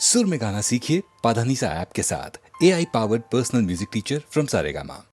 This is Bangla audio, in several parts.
सुर में गाना सीखिए पाधानीसा ऐप के साथ। AI powered personal music teacher from Saregama.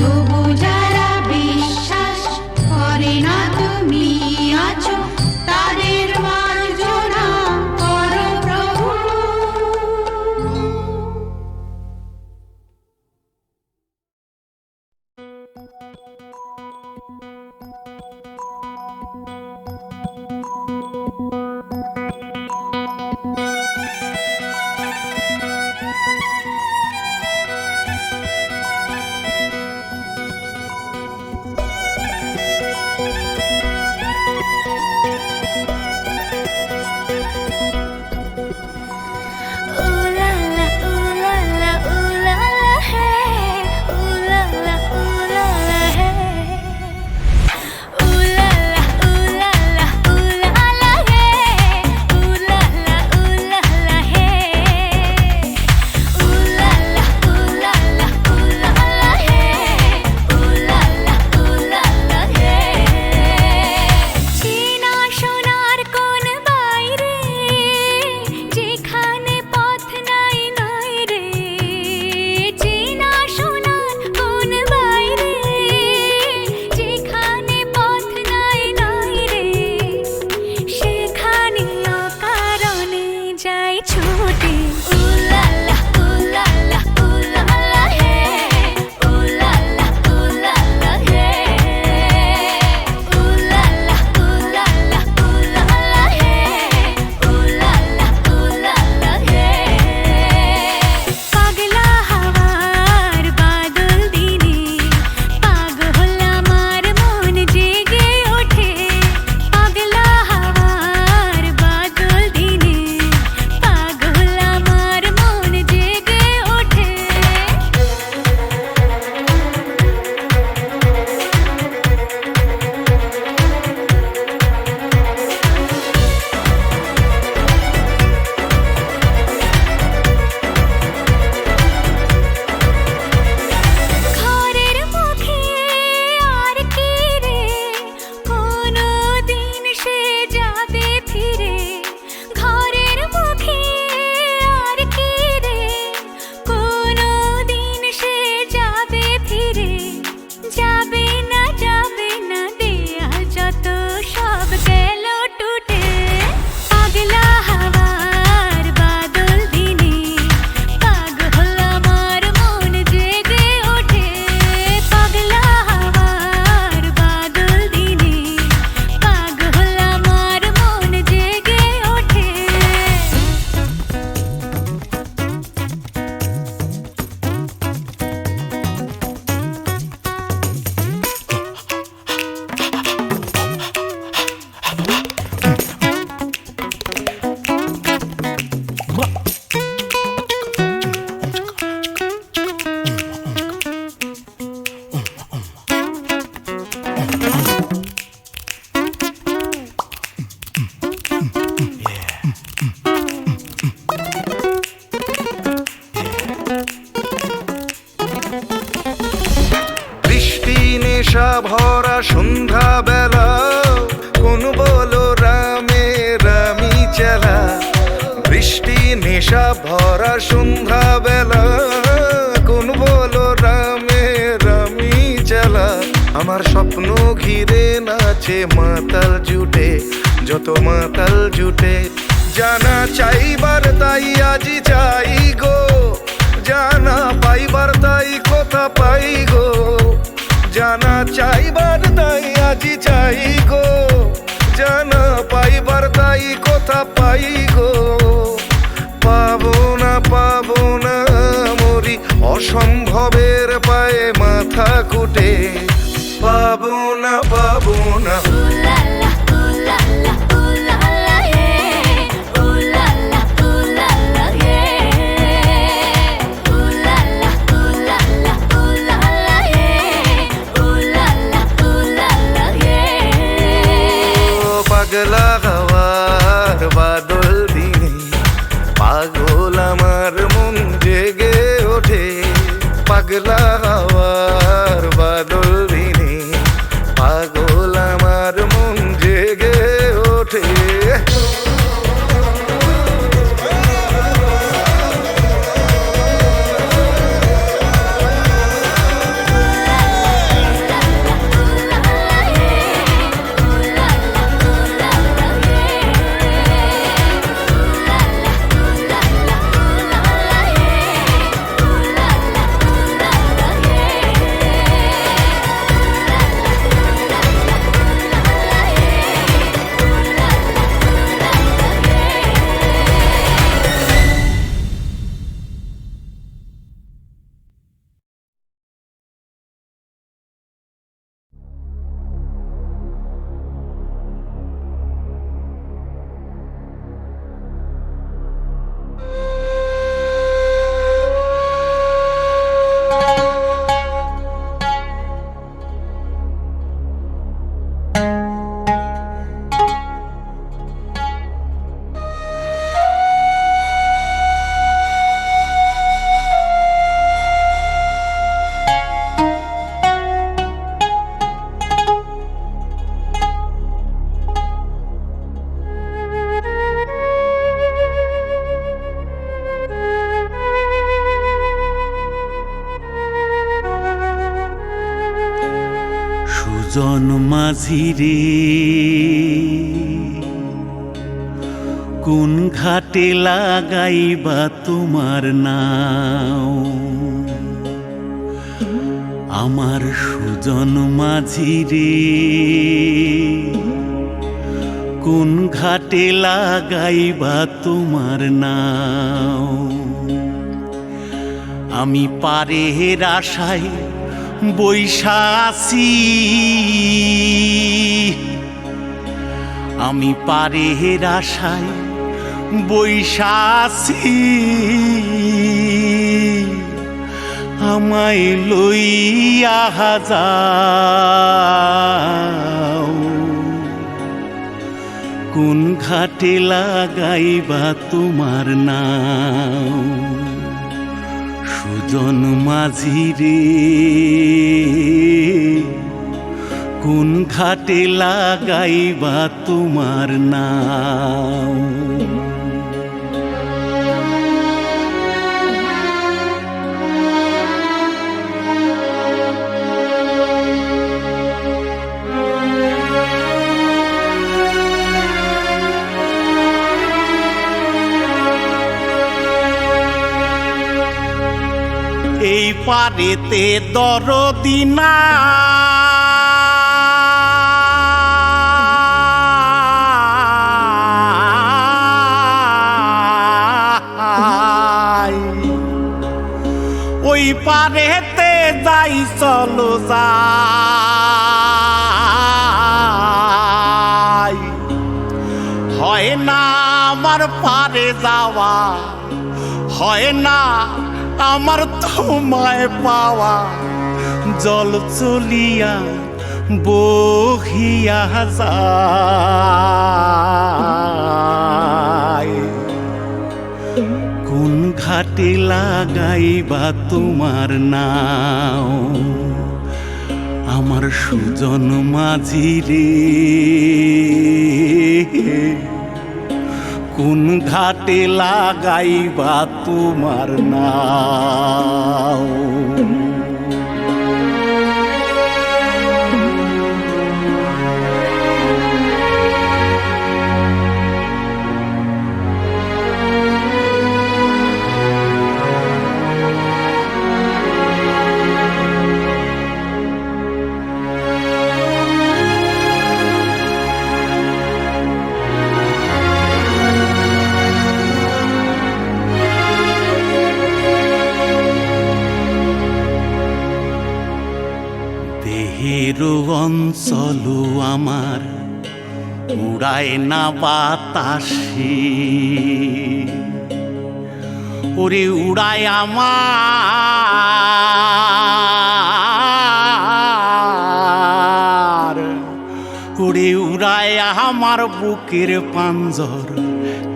তবু যারা বিশ্বাস করে না তুমি আছো, তাদের মার্জনা করো প্রভু। নেশা ভরা সন্ধ্যা বেলা, কোন বলো রামে রামি চেলা। বৃষ্টি নেশা ভরা সন্ধ্যা বেলা, কোন বলো রামে রামি চেলা। আমার স্বপ্ন ঘিরে নাচে মাতাল জুটে, যত মাতাল জুটে। জানা চাইবার তাই আজি চাই গো, জানা পাইবার তাই কথা পাই গো। জানা চাইবার তাই আজি চাই গো, জানা পাইবার তাই কথা পাই গো। পাবো না মরি অসম্ভবের পায়ে মাথা কুটে। পাবো না পাগলা হাওয়ার বাদল দিনে পাগল আমার মন জেগে ওঠে। পাগলা হাওয়ার বাদল দিনে পাগল আমার মন সুজন মাঝি রে কোন ঘাটে লাগাইবা তোমার নাও আমার সুজন মাঝি রে কোন ঘাটে লাগাইবা তোমার নাও আমি পারের আশায় বৈশা আছি আমি পারের আশায় বৈশা আছি আমায় লইয়া যাও কোন ঘাটে লাগাইবা তোমার নাও সুজন মাঝি রে কোন ঘাটে লাগাইবা তোমার নাও এই পারেতে দরদি নাই ওই পারেতে যাই চলো যাই হয় না আমার পারে যাওয়া হয় না আমার তোমায় পাওয়া জল চলিয়া বহিয়া যায় কোন ঘাটে লাগাইবা তোমার নাও আমার সুজন মাঝি রে কোন ঘাটে লাগাইবা তোমার নাও দেহেরও অঞ্চল আমার উড়ায় না বাতাসে ওরে উড়ায় আমার ওরে উড়ায় আমার বুকের পাঞ্জর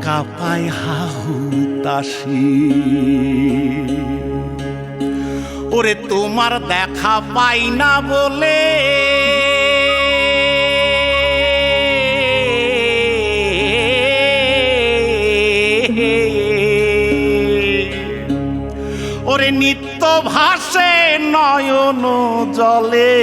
কাঁপায় হাহুতাশি ওরে তোমার দেখা পাই না বলে ওরে নিত্য ভাসে নয়ন জলে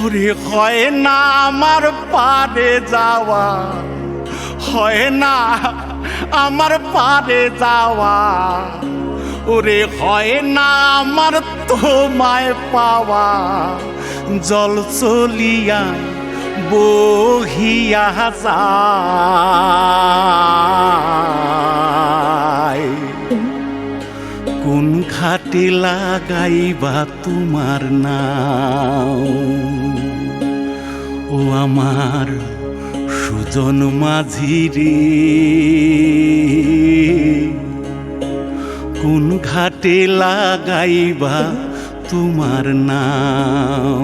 ওরে হয় না আমার পারে যাওয়া হয় না আমার পারে যাওয়া ওরে হয় না আমার তোমায় পাওয়া জল চলিয়া বহিয়া যায় কোন ঘাটে লাগাইবা তোমার নাও ও আমার সুজন মাঝি রে কোন ঘাটে লাগাইবা তোমার নাও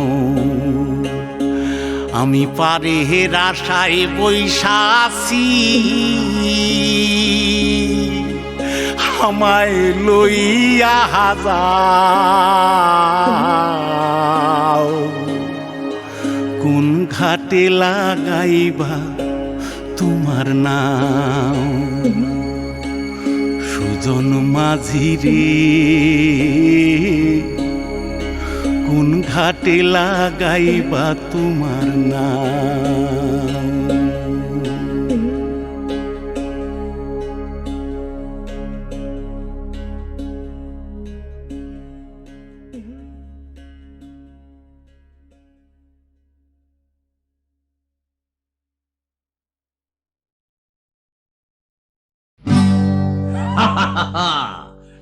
আমি পারের আশায় বৈশা আছি আমায় লইয়া যাও কোন ঘাটে লাগাইবা তোমার নাও সুজন মাঝি রে কোন ঘাটে লাগাইবা তোমার নাম।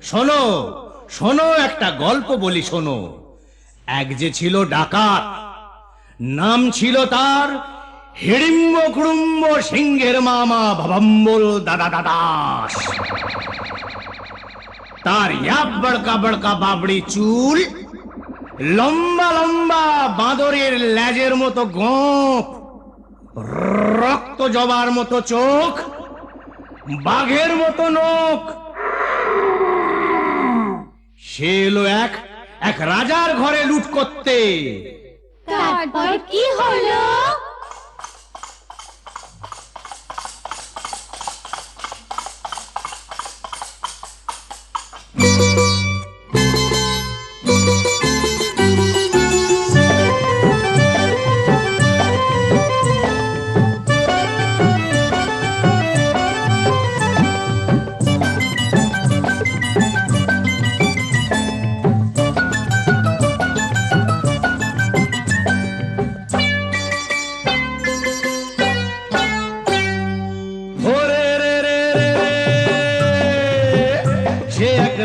শোনো শোনো, একটা গল্প বলি শোনো। এক যে ছিল ডাকাত, নাম ছিল তার হিড়িম্ব কুড়ুম্ব সিংহের মামা ভবম্বল দাদা দাদাস। তার ইয়াব বড়কা বড়কা বাবড়ি চুল, লম্বা লম্বা বাঁদরের লেজের মতো গোঁফ, রক্ত জবার মতো চোখ, বাঘের মতো নখ। সে এলো এক রাজার ঘরে লুট করতে। তারপর কি হলো?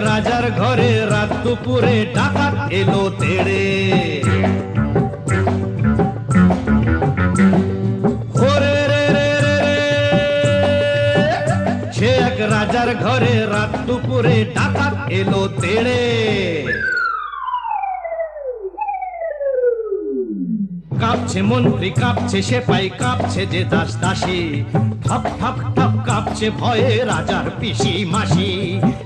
রাজার ঘরে রাত দুপুরে ডাকাত এলো তেড়ে। সে এক রাজার ঘরে রাত দুপুরে ডাকাত এলো তেড়ে। কাঁপছে মন্ত্রী, কাঁপছে সেপাই, কাঁপছে যে দাস দাসী। ঠপ ঠপ ঠপ কাঁপছে ভয়ে রাজার পিসি মাসি।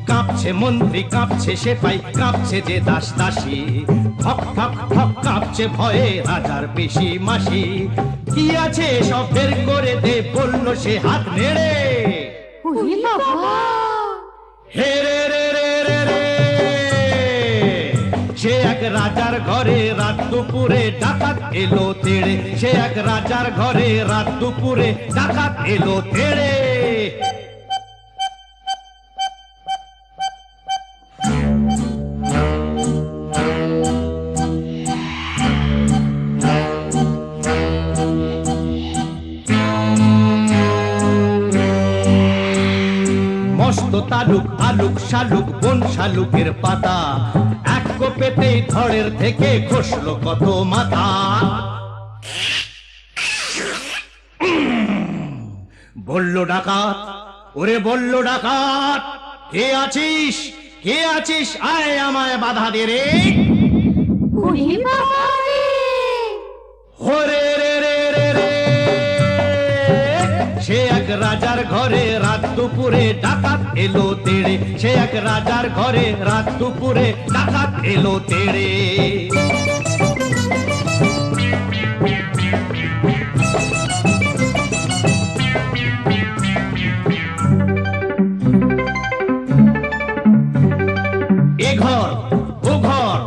কাঁপছে মন্ত্রী, কাঁপছে সেপাই, কাঁপছে যে দাস দাসী। ঠক ঠক ঠক কাঁপছে ভয়ে রাজার পিসি মাসি। কি আছে সব বের করে দে, বলল সে হাত নেড়ে। ওরে বাবা! হে রে রে রে রে রে। সে এক রাজার ঘরে রাত দুপুরে ডাকাত এলো তেড়ে। সে এক রাজার ঘরে রাত দুপুরে ডাকাত এলো তেড়ে। মস্ত তালুক আলুক শালুক বন শালুকের পাতা, এক কোপেতেই ধড়ের থেকে খসলো কত মাথা। বলল ডাকাত, ওরে বলল ডাকাত, কে আছিস কে আছিস, আয় আমায় বাধা দে রে। ওরে বাবা রে! ওরে রে রে রে রে। সে এক রাজার ঘরে রাত দুপুরে ডাকাত এলো তেড়ে। সে এক রাজার ঘরে রাত দুপুরে ডাকাত এলো তেড়ে। এ ঘর ও ঘর,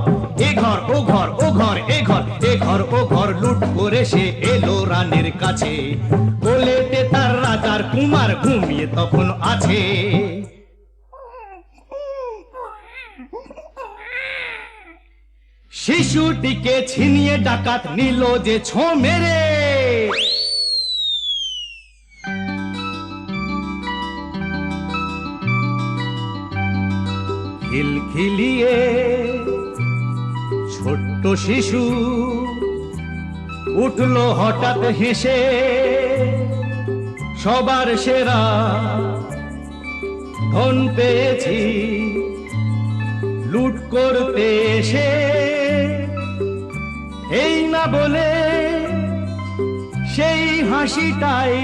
এ ঘর ও ঘর, ও ঘর এ ঘর, এ ঘর ও ঘর লুট করে সে এলো রানীর কাছে। কোলেতে তার রাজার কুমার ঘুমিয়ে তখন আছে। শিশুটিকে ছিনিয়ে ডাকাত নিল যে ছো মেরে। খিলখিলিয়ে ছোট্ট শিশু উঠলো হঠাৎ হেসে। সবার সেরা ধন পেয়েছি লুট করতে এসে। এই না বলে সেই হাসিটাই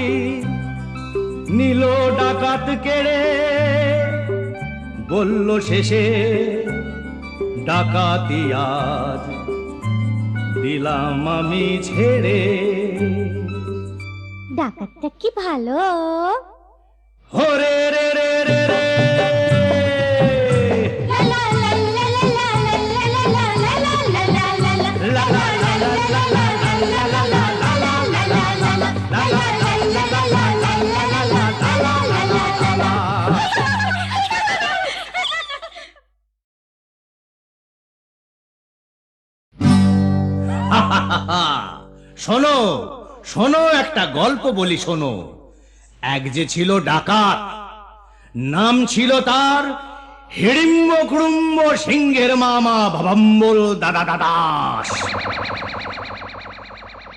নিল ডাকাত কেড়ে। বলল শেষে ডাকাতি আজ দিলাম আমি ছেড়ে। ডাকাতটা কি ভালো! হরে রে রে রে রে। লা লা লা লা লা লা লা লা লা লা লা লা লা লা। শোনো শোনো, একটা গল্প বলি শোনো। এক যে ছিল ডাকাত, নাম ছিল তার হিড়িম্ব কুড়ুম্ব সিংহের মামা ভবম্বল দাদা দাদাস।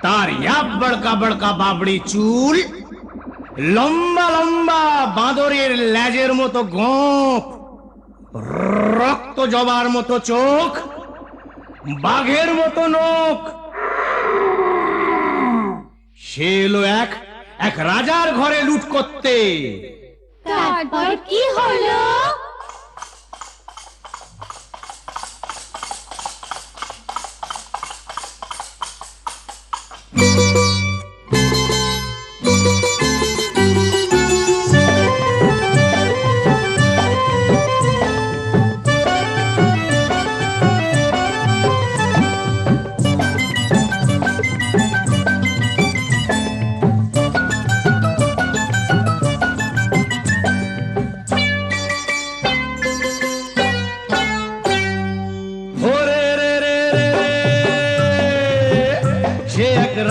তার ইয়াব বড়কা বড়কা বাবড়ি চুল, লম্বা লম্বা বাঁদরের লেজের মতো গোঁফ, রক্ত জবার মতো চোখ, বাঘের মতো নখ। সে এলো এক রাজার ঘরে লুট করতে। তারপর কি হলো?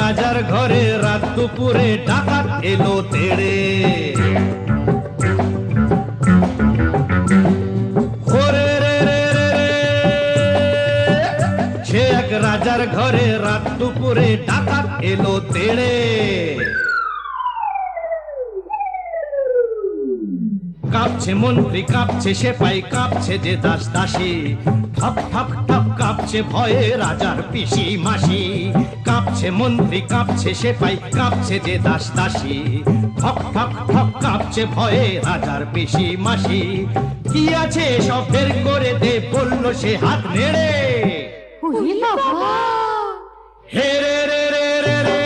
রাজার ঘরে রাত দুপুরে ডাকাত এলো তেড়ে। ওরে রে রে রে রে, সে এক রাজার ঘরে রাত দুপুরে ডাকাত এলো তেড়ে। কাঁপছে মন্ত্রী, কাঁপছে সেপাই, কাঁপছে যে দাস দাসী, ঠক ঠক ঠক কাঁপছে ভয়ে রাজার পিসি মাসি। কাঁপছে মন্ত্রী, কাঁপছে সেপাই, কাঁপছে যে দাস দাসী, ঠক ঠক ঠক কাঁপছে ভয়ে রাজার পিসি মাসি। কি আছে সব বের করে দে, বলল সে হাত নেড়ে। ওরে বাবা! হে রে রে রে রে রে,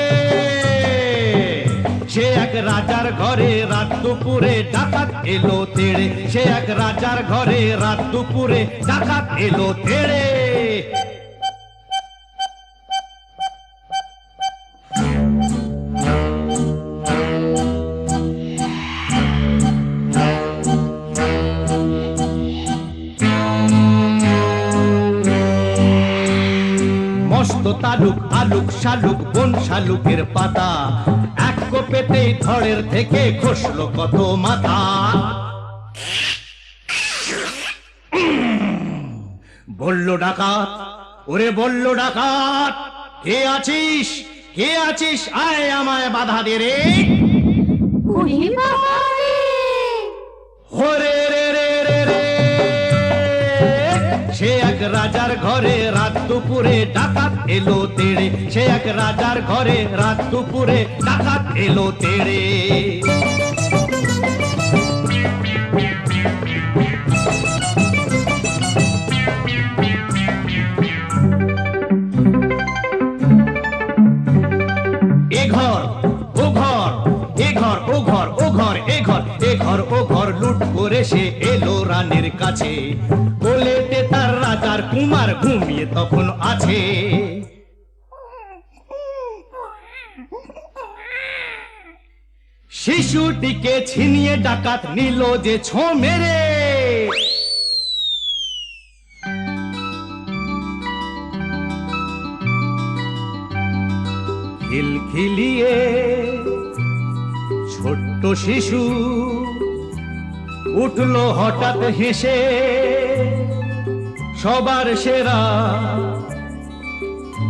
সে এক রাজার ঘরে রাত দুপুরে ডাকাত এলো তেড়ে। সে এক রাজার ঘরে রাত দুপুরে ডাকাত এলো তেড়ে। মস্ত তালুক আলুক শালুক বন শালুকের পাতা, এক কোপেতেই ধড়ের থেকে খসলো কত মাথা। বলল ডাকাত, ওরে বলল ডাকাত, কে আছিস কে আছিস, আয় আমায় বাধা দে রে। ওরে বাবা রে! ওরে রে রে রে রে, সে এক রাজার ঘরে রাত দুপুরে ডাকাত এলো তেড়ে। সে এক রাজার ঘরে রাত দুপুরে ডাকাত এলো তেড়ে। এ ঘর ও ঘর, এ ঘর ও ঘর, ও ঘর এ ঘর, এ ঘর ও ঘর লুট করে সে এলো রানীর কাছে। কোলেতে তার রাজার কুমার ঘুমিয়ে তখন আছে। শিশুটিকে ছিনিয়ে ডাকাত নিল যে ছো মেরে। খিলখিলিয়ে ছোট্ট শিশু উঠলো হঠাৎ হেসে, সবার সেরা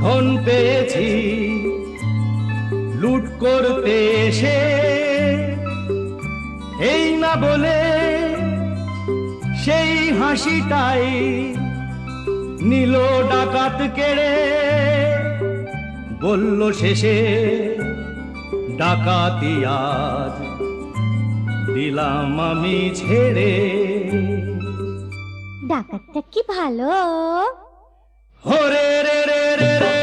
ধন পেয়েছি লুট করতে এসে। এই না বলে সেই হাসিটাই নিল ডাকাত কেড়ে। বলল শেষে ডাকাতি আজ দিলাম আমি ছেড়ে। ডাকাতটা কি ভালো! ওরে রে রে রে রে,